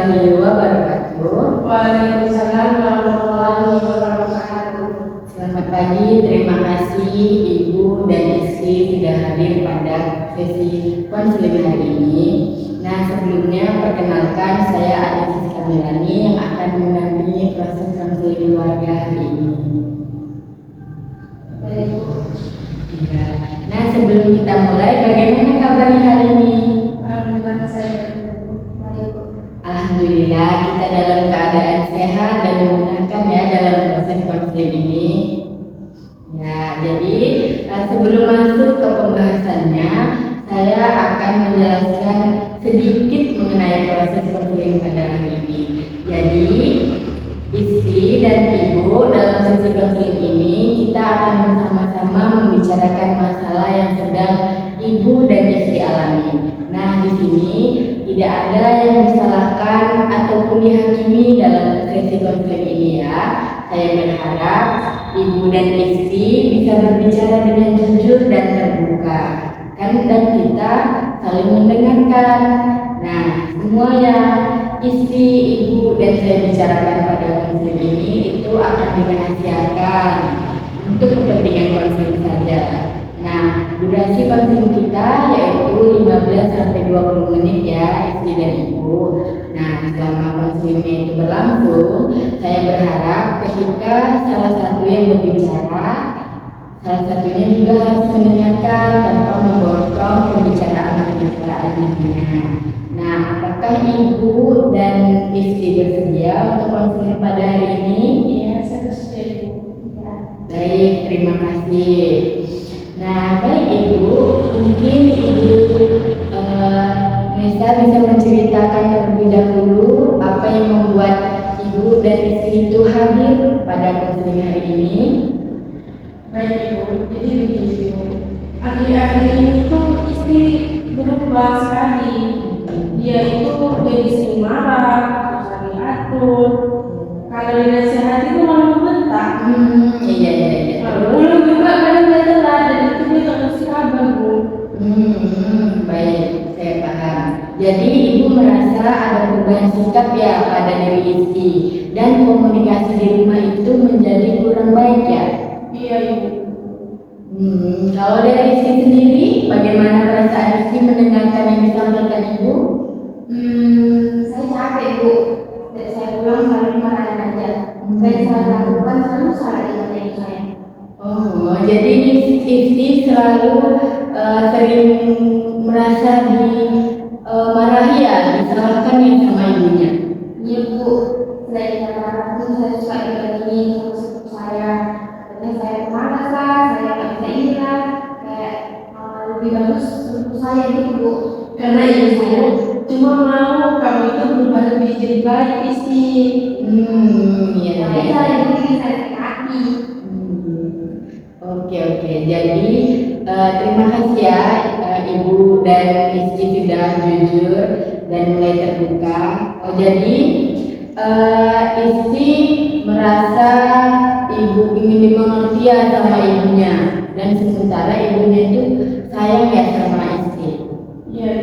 warahmatullahi wabarakatuh. Waalaikumsalam warahmatullahi wabarakatuh. Selamat pagi, terima kasih Ibu dan istri sudah hadir pada sesi konseling hari ini. Nah, sebelumnya perkenalkan saya Adis Kamilani yang akan mendampingi proses konseling keluarga hari ini. Ya. Nah, sebelum kita mulai, bagaimana kabarnya hari ini? Alhamdulillah saya Alhamdulillah kita dalam keadaan sehat dan memudahkan ya dalam proses konseling ini. Ya, jadi sebelum masuk ke pembahasannya, saya akan menjelaskan sedikit mengenai proses konseling pada hari ini. Jadi, istri dan ibu dalam sesi konseling ini kita akan bersama-sama membicarakan masalah yang sedang ibu dan istri alami. Nah, di sini tidak ada yang disalahkan ataupun dihakimi dalam sesi konseling ini ya. Saya berharap ibu dan istri bisa berbicara dengan jujur dan terbuka. Dan kita saling mendengarkan. Nah, semua yang istri, ibu, dan saya bicarakan pada konseling ini itu akan dirahasiakan untuk kepentingan konseling saja. Nah, durasi konseling kita yaitu 15-20 menit ya, istri dan ibu. Nah, selama konselingnya itu berlangsung, saya berharap ketika salah satu yang berbicara, salah satunya juga harus mendengarkan tanpa memotong pembicaraan lainnya. Nah, apakah ibu dan istri bersedia untuk konseling pada hari ini? Iya, saya bersedia. Baik, terima kasih. Nah, baik Ibu, mungkin Ibu Nesa bisa menceritakan terlebih dahulu apa yang membuat Ibu dan istri itu hadir pada konseling hari ini. Baik Ibu, jadi begini Ibu. Akhir-akhir ini tuh istri berubah sekali. Dia itu jadi sering marah, terus sering atur. Kalau dinasihati itu malah membentak. Iya. Belum juga kadang dia telat dan itu dia tak kasih kabar Bu. Baik, saya paham. Jadi Ibu merasa ada perubahan sikap ya pada diri istri dan komunikasi di rumah itu menjadi kurang baik ya. Iya Ibu. Kalau dari istri sendiri, bagaimana perasaan istri mendengarkan yang disampaikan Ibu? Saya capek Bu. Dan saya pulang selalu dimarahin aja. Saya salah lakukan selalu salah ingatnya saya. Oh, jadi istri selalu sering merasa dimarahi ya, disalahkan ya sama ibunya. Iya Bu. Selain marah pun saya suka dibandingin sama sepupu saya. Katanya saya pemalas lah, saya nggak bisa ini lah. Kayak lebih bagus sepupu saya gitu Bu. Karena ibu saya cuma mau kamu itu berubah lebih jadi baik istri. Iya. Tapi saya ini saya sakit hati. Oke. Jadi terima kasih ya Ibu dan istri sudah jujur dan mulai terbuka. Jadi istri merasa ibu ingin dimengerti ya sama ibunya dan sementara ibunya itu sayang ya sama istri. Iya.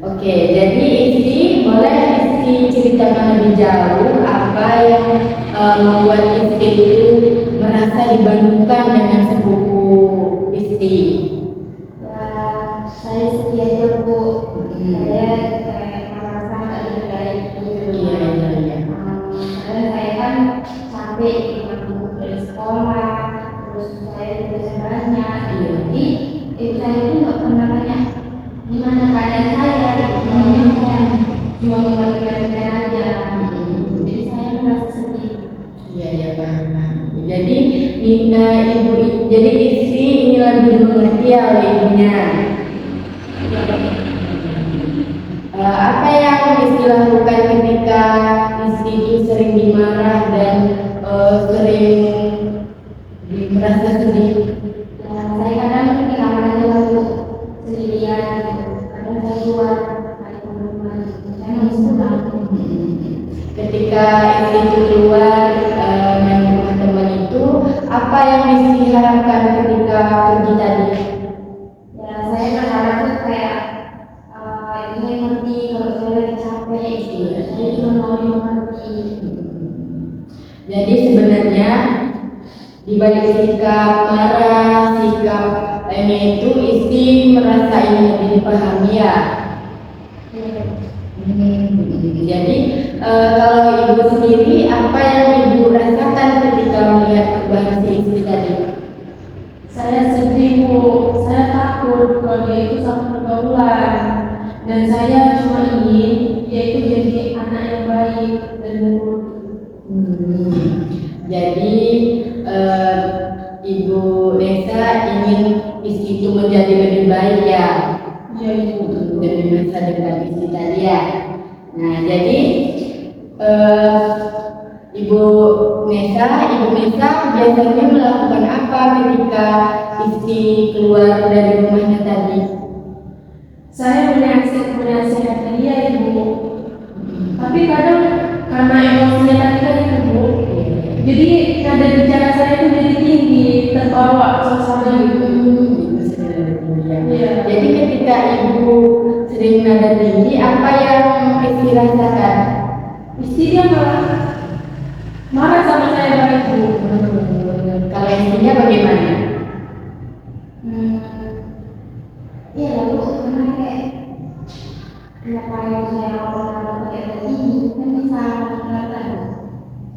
Oke, jadi istri boleh istri ceritakan lebih jauh apa yang membuat istri itu merasa dibandingkan dengan sepupu istri. Ya, saya sedih aja Bu. Saya kayak merasa nggak dihargai gitu. Iya. Karena saya kan sampai dengan dari sekolah, terus saya tugasnya banyak. Jadi ibu saya itu nggak pernah nanya gimana keadaan saya. Saya cuma membagikan aja. Jadi saya merasa sedih. Iya paham. Jadi jadi istri ini lebih mengerti oleh ibunya. Apa yang istri lakukan ketika istri itu sering dimarah dan sering merasa sedih? Ya, saya kadang di kamar aja lalu sendirian gitu. Kadang saya keluar naik teman-teman. Saya nangis pulang. Ketika istri itu keluar yang rumah teman itu, apa yang istri harapkan ketika pergi tadi? Ya, saya berharap tuh kayak ibu saya ngerti kalau saya lagi capek. Jadi sebenarnya di balik sikap marah, sikap lainnya itu istri merasa ingin lebih dipahami ya. Jadi kalau ibu sendiri apa yang ibu rasakan ketika melihat perubahan si istri tadi? Saya sedih Bu, saya takut kalau dia itu sama pergaulan, dan saya cuma ingin dia itu jadi anak yang baik dan nurut. Jadi Ibu Desa ingin istri itu menjadi lebih baik ya, Iya Ibu. demi masa depan istri tadi ya. Nah jadi Ibu Nesa biasanya melakukan apa ketika istri keluar dari rumahnya tadi? Saya menasihati dia Ibu, tapi kadang karena emosinya tadi kan itu Bu, jadi nada bicara saya itu jadi tinggi, terbawa suasana gitu. Iya. Jadi ketika ibu sering nada tinggi, apa yang istri rasakan? Istri dia marah sama saya balik Bu. Kalau istrinya bagaimana? Iya lalu karena kayak kenapa yang saya orang pakai tadi kan bisa kelihatan.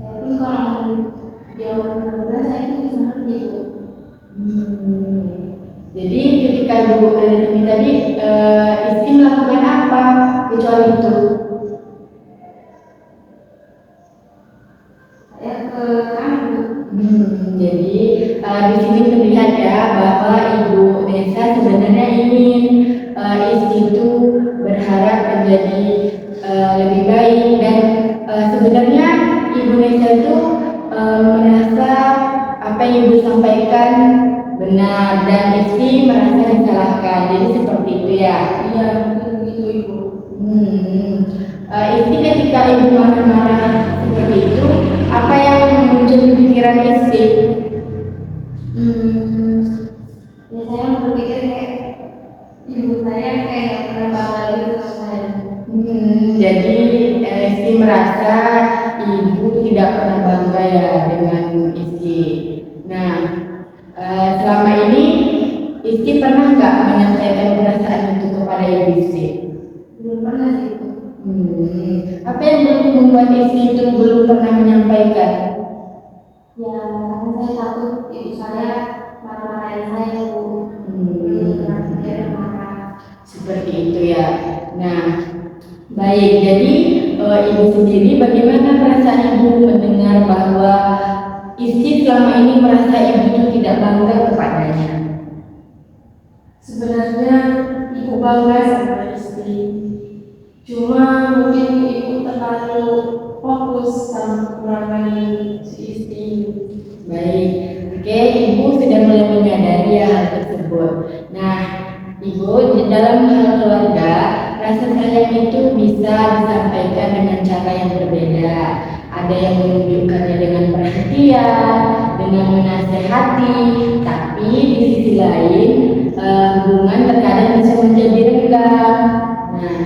Tapi kalau dia orang saya itu bisa ngerti Bu. Jadi ketika ibu nada tinggi tadi, istri melakukan apa kecuali itu? Saya ke kamu. Jadi di sini terlihat ya bahwa Ibu Nesa sebenarnya ingin istri itu berharap menjadi lebih baik, dan sebenarnya Ibu Nesa itu merasa apa yang Ibu sampaikan benar dan istri merasa disalahkan. Jadi seperti itu ya. Iya mungkin begitu Ibu. Istri ketika ibu marah-marah seperti itu, apa yang muncul di pikiran istri? Ya saya berpikir kayak ibu saya kayak nggak pernah bangga gitu sama saya. Jadi istri merasa ibu tidak pernah bangga ya dengan istri. Nah, selama ini istri pernah nggak menyampaikan perasaan itu kepada ibu istri? Belum pernah sih Bu. Apa yang membuat istri itu belum pernah menyampaikan? Ya karena saya takut ibu saya marah-marahin saya Bu. Belum pernah dia marah. Seperti itu ya. Nah, baik. Jadi ibu sendiri bagaimana perasaan ibu mendengar bahwa istri selama ini merasa ibu itu tidak bangga kepadanya? Sebenarnya ibu bangga sama istri, cuma mungkin ibu terlalu fokus sama kekurangan si istri. Baik. Oke, ibu sudah mulai menyadari hal tersebut. Nah, ibu di dalam hal keluarga, rasa sayang itu bisa disampaikan dengan cara yang berbeda. Ada yang menunjukkannya dengan perhatian, dengan menasehati, tapi di sisi lain hubungan terkadang bisa menjadi renggang. Nah,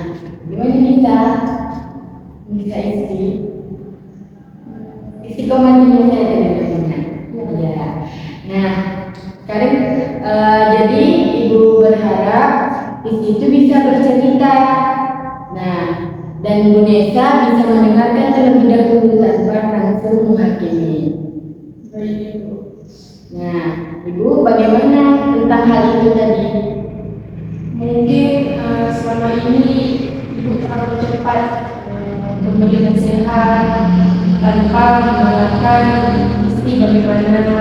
gimana Nisa? Nisa istri? Istri komentarnya saya dengar. Ya. Nah, sekarang jadi ibu berharap istri itu bisa bercerita. Nah, dan Bu Nesa bisa mendengarkan terlebih dahulu tanpa langsung menghakimi. Baik Ibu. Nah, Ibu bagaimana tentang hal itu tadi? Mungkin selama ini ibu terlalu cepat memberi nasihat tanpa mendengarkan istri bagaimana.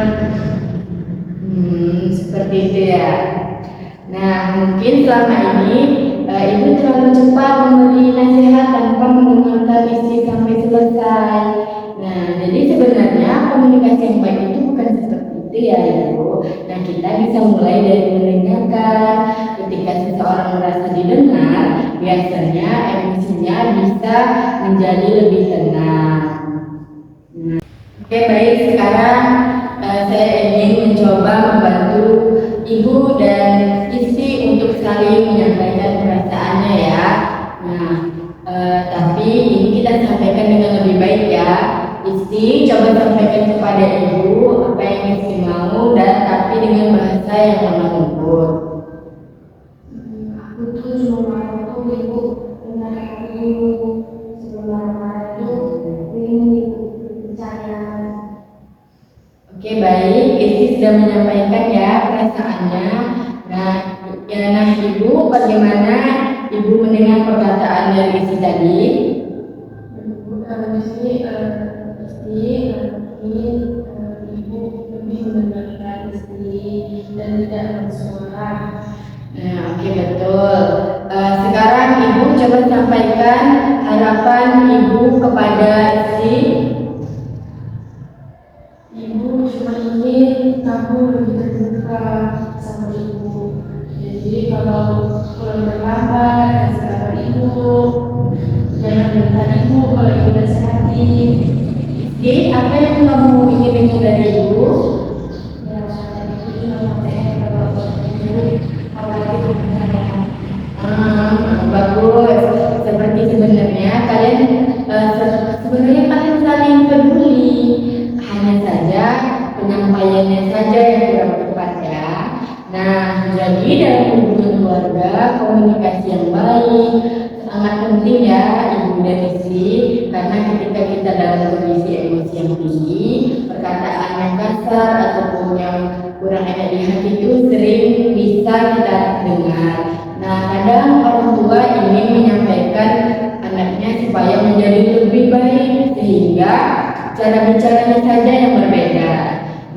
Seperti itu ya. Nah, mungkin selama ini ibu terlalu cepat memberi nasihat tanpa mendengarkan istri sampai selesai. Nah, jadi sebenarnya komunikasi yang baik itu bukan seperti itu ya Ibu. Nah, kita bisa mulai dari mendengarkan. Ketika seseorang merasa didengar, biasanya emosinya bisa menjadi lebih tenang. Oke, baik. Sekarang saya ingin mencoba membantu ibu dan istri untuk saling menyampaikan perasaannya ya. Nah, tapi ini kita sampaikan dengan lebih baik ya. kepada ibu apa yang istri mau dan tapi dengan bahasa yang lemah lembut. Aku tuh cuma mau tuh ibu dengar kata dulu sebelum marah-marah itu ingin ibu bicara. Oke, baik, istri sudah menyampaikan ya perasaannya. Nah, ibu bagaimana ibu mendengar perkataan dari istri tadi? Di sini istri ingin ibu lebih mendengarkan istri dan tidak bersuara. Nah, oke, betul. Sekarang ibu coba sampaikan harapan ibu kepada istri. Ibu cuma ingin kamu lebih terbuka sama ibu. Jadi kalau pulang terlambat dan sekarang ibu jangan minta ibu kalau ibu nasihati. Istri, apa yang kamu ingin dengar dari ibu? Ya, saya itu cuma sampai kalau ibu khawatir dengan saya. Bagus. Seperti sebenarnya kalian saling peduli. Hanya saja penyampaiannya saja yang kurang tepat ya. Nah, jadi dalam hubungan keluarga komunikasi yang baik sangat penting ya ibu dan istri, karena ketika kita dalam kondisi emosi yang tinggi, perkataan yang kasar ataupun yang kurang enak di hati itu sering bisa kita dengar. Nah, kadang orang tua ingin menyampaikan anaknya supaya menjadi lebih baik sehingga cara bicaranya saja yang berbeda.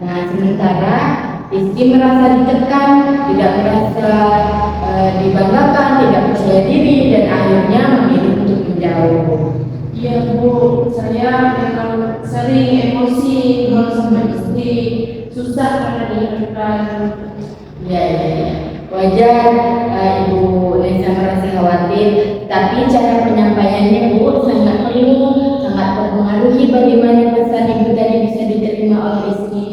Nah, sementara istri merasa ditekan, tidak merasa dibanggakan, tidak percaya diri dan akhirnya memilih untuk menjauh. Iya bu, saya memang sering emosi kalau sama istri, susah karena diingatkan. Ya. Wajar Ibu Lesa merasa khawatir, tapi cara penyampaiannya Bu sangat mempengaruhi bagaimana pesan Ibu tadi bisa diterima oleh istri.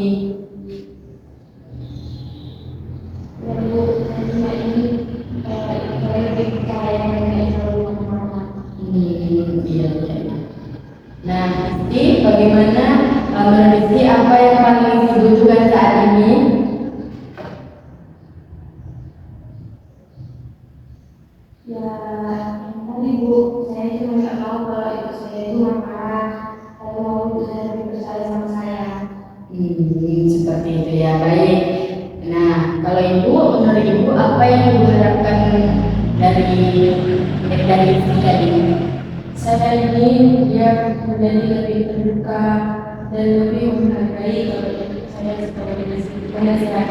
Ya bu, saya cuma ingin saya lebih percaya dengan selalu kemana. Iya. Nah, istri bagaimana menurut istri apa yang paling dibutuhkan saat ini? Ya, yang tadi bu, saya cuma nggak mau kalau ibu saya itu marah. Saya mau ibu saya lebih percaya sama saya. Seperti itu ya, baik. Nah, kalau ibu, menurut ibu apa yang ibu harapkan dari istri tadi? Saya ingin dia menjadi lebih terbuka dan lebih menghargai kalau saya sebagai penasehat.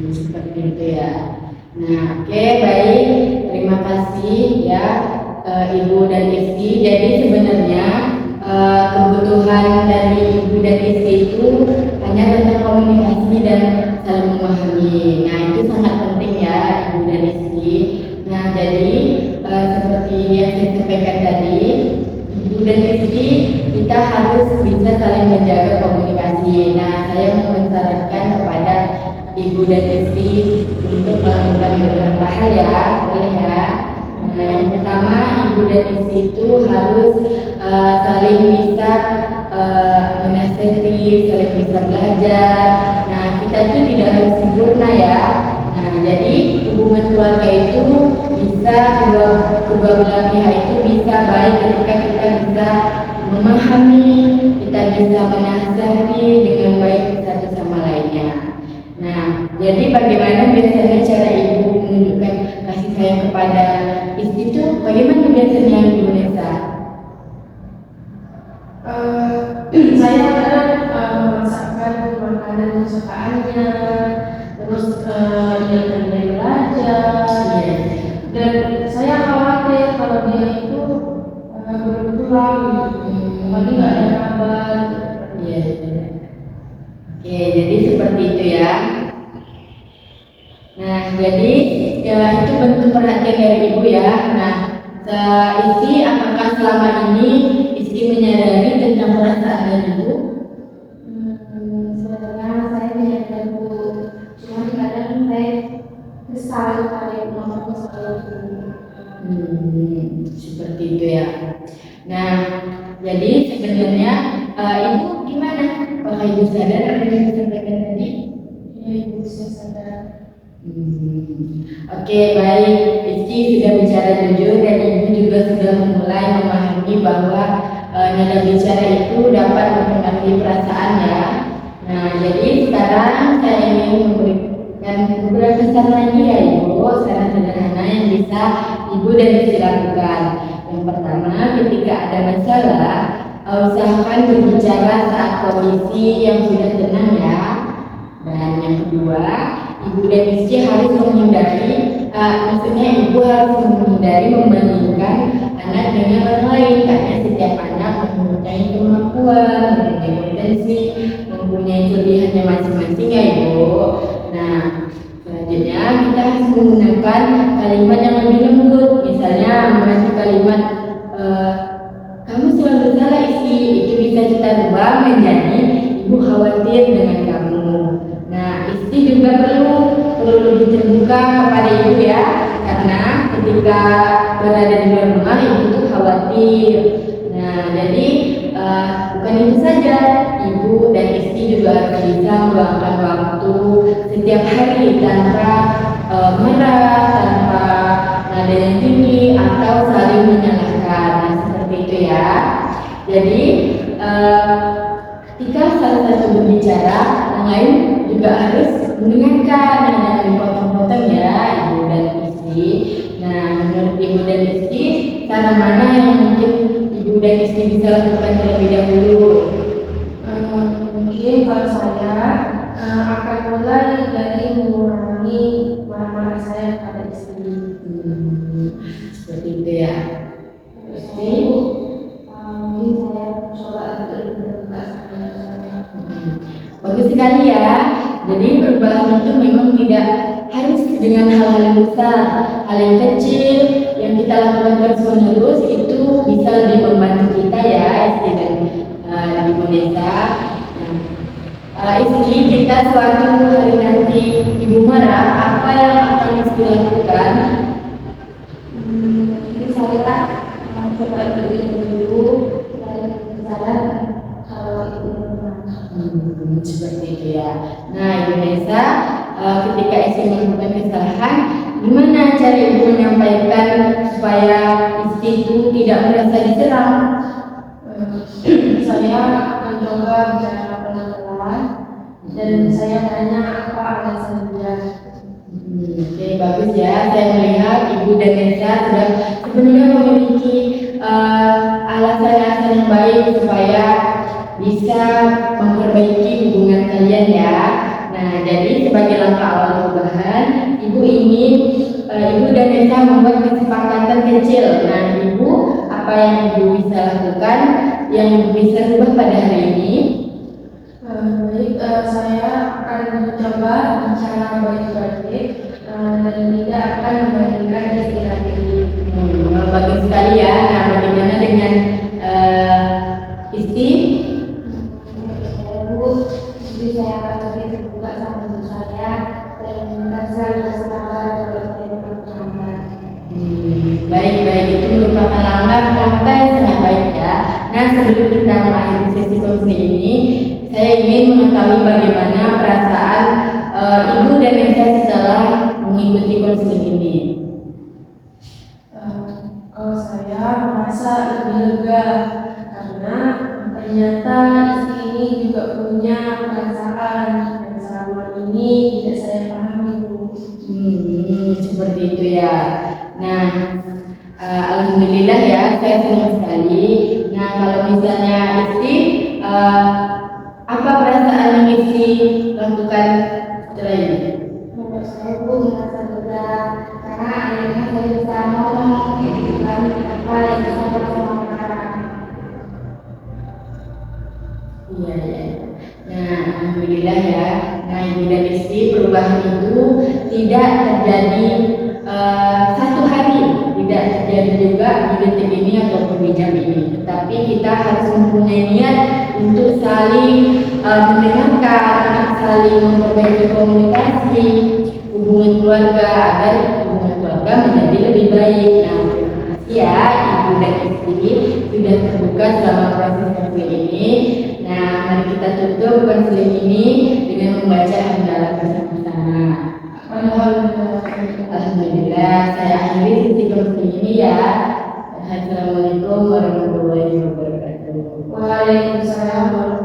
Seperti itu ya. Nah, oke, baik. Terima kasih ya ibu dan istri. Jadi sebenarnya kebutuhan dari ibu dan istri itu hanya tentang komunikasi dan saling memahami. Nah, itu sangat penting ya ibu dan istri. Nah, jadi seperti yang saya sampaikan tadi, ibu dan istri kita harus bisa saling menjaga komunikasi. Nah, saya mau menyarankan kepada ibu dan istri untuk melakukan beberapa hal ya, boleh ya. Nah, yang pertama, ibu dan istri itu harus saling bisa menasihati, saling bisa belajar. Nah, kita itu tidak harus sempurna ya. Nah, jadi hubungan keluarga itu bisa kedua belah pihak itu bisa baik ketika kita bisa memahami, kita bisa menasihati dengan baik satu sama lainnya. Nah, jadi bagaimana biasanya cara ibu menunjukkan kasih sayang kepada istri itu? Bagaimana biasanya Ibu Nesa? Saya kadang memasakkan makanan kesukaannya, terus dia belajar, dan saya khawatir kalau dia itu belum pulang, lagi nggak ada kabar. Iya. Oke, jadi seperti itu ya. Nah, jadi ya, itu bentuk perhatian dari ibu ya. Nah, istri apakah selama ini istri menyadari tentang perasaan dari ibu? Sebenarnya saya menyadari bu, cuma kadang saya kesal sekali ngomong seperti itu. Seperti itu ya. Nah, jadi sebenarnya ibu gimana Apakah ibu sadar apa yang disampaikan tadi? Ya, ibu saya sadar. Oke, baik. Rizky sudah bicara jujur dan ibu juga sudah mulai memahami bahwa nada bicara itu dapat mempengaruhi perasaan ya. Nah, jadi sekarang saya ingin memberikan beberapa saran lagi ya ibu, saran sederhana yang bisa ibu dan Rizky lakukan. Yang pertama, ketika ada masalah, usahakan berbicara saat kondisi yang sudah tenang ya. Dan yang kedua, ibu dan Rizky harus menghindari, maksudnya ibu harus menghindari membandingkan anak dengan orang lain karena setiap anak mempunyai kemampuan, mempunyai potensi, mempunyai kelebihannya masing-masing ya ibu. Nah, selanjutnya kita harus menggunakan kalimat yang lebih lembut, misalnya mengganti kalimat kamu selalu salah isi, itu bisa kita ubah menjadi ibu khawatir dengan kamu. Nah, istri juga perlu lebih terbuka kepada ibu ya, karena ketika berada di luar rumah ibu itu khawatir. Nah, jadi bukan itu saja, ibu dan istri juga harus bisa meluangkan waktu setiap hari tanpa marah, tanpa nada yang tinggi atau saling menyalahkan. Nah, seperti itu ya. Jadi ketika salah satu berbicara, yang lain juga harus mendengarkan, jangan dipotong-potong ya ibu dan istri. Nah, menurut ibu dan istri, cara mana yang mungkin ibu dan istri bisa lakukan terlebih dahulu? Mungkin kalau saya akan mulai dari mengurangi marah-marah saya pada istri. Seperti itu ya. Istri. Mungkin saya coba untuk berbuka sama saya. Bagus sekali ya. Jadi perubahan itu memang tidak harus dengan hal-hal yang besar, hal yang kecil yang kita lakukan terus-menerus itu bisa lebih membantu kita ya, istri dan ibu desa. Istri, jika suatu hari nanti ibu marah, apa yang akan istri lakukan? Jadi saya coba dulu dan sadar kalau itu Seperti itu ya. Nah, ibu desa, ketika istri melakukan kesalahan, gimana cara ibu menyampaikan supaya istri itu tidak merasa diserang? Saya akan coba bicara pelan-pelan dan saya tanya apa alasannya. Oke, bagus ya. Saya melihat ibu dan desa sudah sebenarnya memiliki alasan-alasan yang baik supaya bisa memperbaiki hubungan kalian ya. Nah, jadi sebagai langkah awal perubahan, ibu ingin ibu dan desa membuat kesepakatan kecil. Nah, ibu apa yang ibu bisa lakukan, yang ibu bisa ubah pada hari ini? Baik, saya akan mencoba bicara baik-baik dan tidak akan membandingkan istilah ini. Bagus sekali ya. Nah, bagaimana dengan istri? Jadi saya akan lebih terbuka sama ibu saya dan saya juga sabar kalau saya berpengalaman. Baik, itu merupakan langkah yang sangat baik ya. Nah, sebelum kita mengakhiri sesi konseling ini, saya ingin mengetahui bagaimana perasaan ibu dan desa setelah mengikuti konseling ini. Kalau saya merasa lebih lega karena ternyata istri ini juga punya perasaan yang selama ini tidak saya pahami, Bu. Seperti itu ya. Nah, alhamdulillah ya, saya senang sekali. Nah, kalau misalnya istri, apa perasaan yang istri lakukan setelah ini? Menurut saya Bu merasa lega karena akhirnya saya bisa ngomong kan apa yang bisa bersama marah. Iya. Nah, alhamdulillah ya. Nah, ibu dan istri, perubahan itu tidak terjadi satu hari, tidak terjadi juga di detik ini ataupun di jam ini. Tetapi kita harus mempunyai niat untuk saling mendengarkan, saling memperbaiki komunikasi, hubungan keluarga agar hubungan keluarga menjadi lebih baik. Nah, terima kasih ya ibu dan istri sudah terbuka selama proses konseling ini. Nah, mari kita tutup konseling ini dengan membaca hamdalah bersama-sama. Alhamdulillah, saya akhiri sesi konseling ini ya. Assalamualaikum warahmatullahi wabarakatuh. Waalaikumsalam warahmatullahi wabarakatuh.